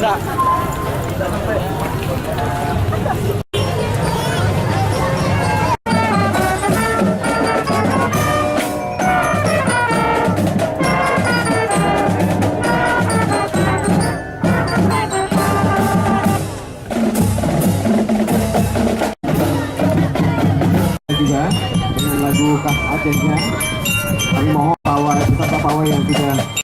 juga dengan lagu khas Acehnya. Kami mohon pawai peserta pawai yang sudah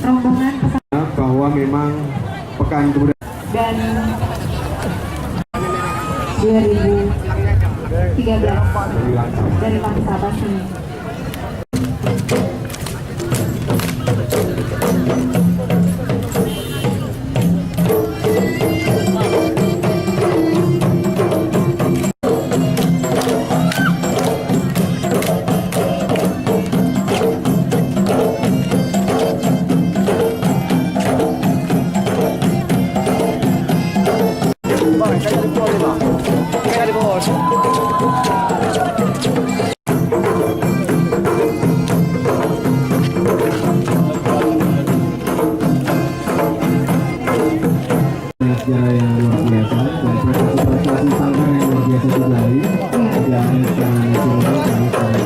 rombongan bahwa memang pekan kebudayaan dan 2013 dari Bangsa Basi. sejarah yang luar biasa dan prestasi-prestasi sanggar yang luar biasa juga ini yang secara nasional kami sangat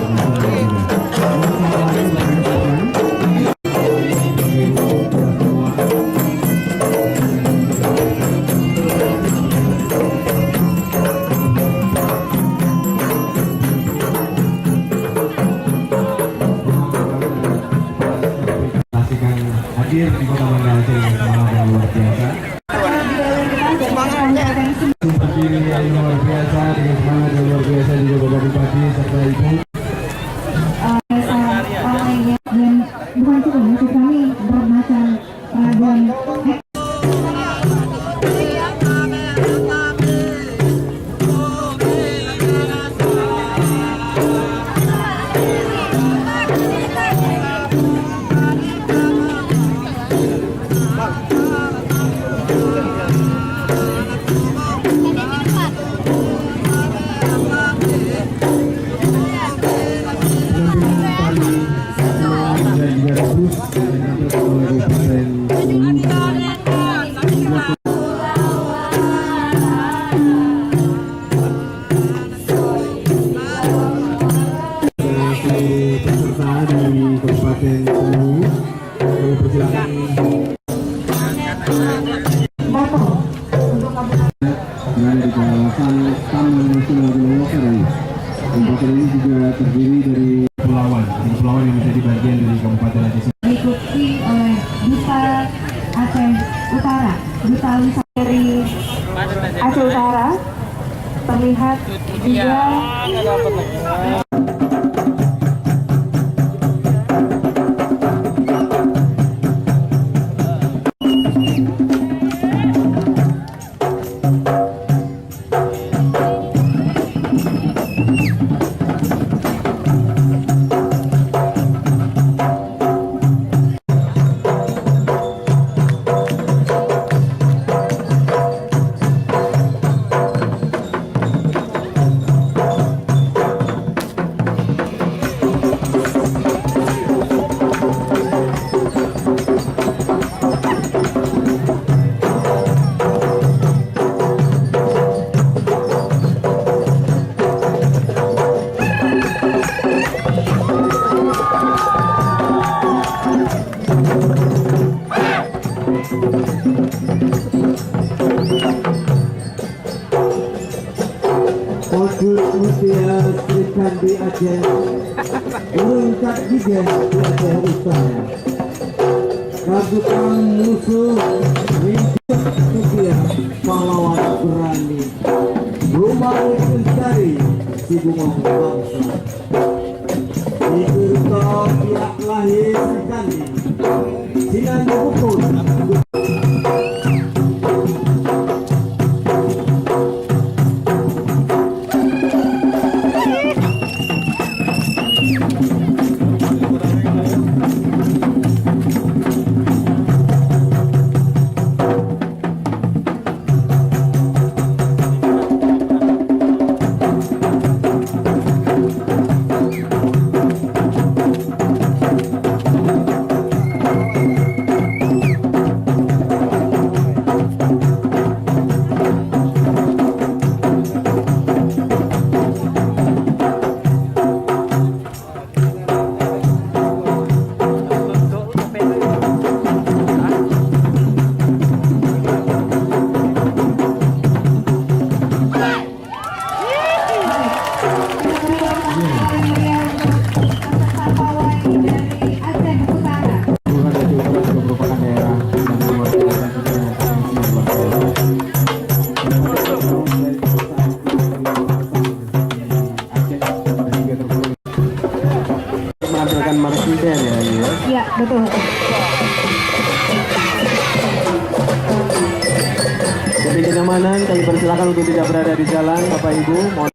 hadir di Kota Banda Aceh dengan semangat yang luar biasa. Berdiri yang luar biasa dengan semangat yang luar biasa juga Bapak Bupati serta Ibu. Dan bukan cuma musik kami bermacam ragam. Peserta dari Kabupaten Sulu, persilakan berada di kawasan Taman Nasional Gunung Lokar. Kabupaten ini juga terdiri dari kepulauan yang menjadi bagian dari Kabupaten Aceh. Diikuti oleh Duta Aceh Utara, Duta Wisata dari Aceh Utara, terlihat juga Kodus Mutia Sri Kandi Aceh, Urungkat Jigen di Aceh Utara. Kabupaten musuh Rinjak Mutia pahlawan berani, rumah pencari si bunga bangsa. Ibu kau tiap lahir Sri Kandi, sinan pukul. lumayan ya ini ya. Iya, betul. Demi kenyamanan kami persilakan untuk tidak berada di jalan Bapak Ibu. Mohon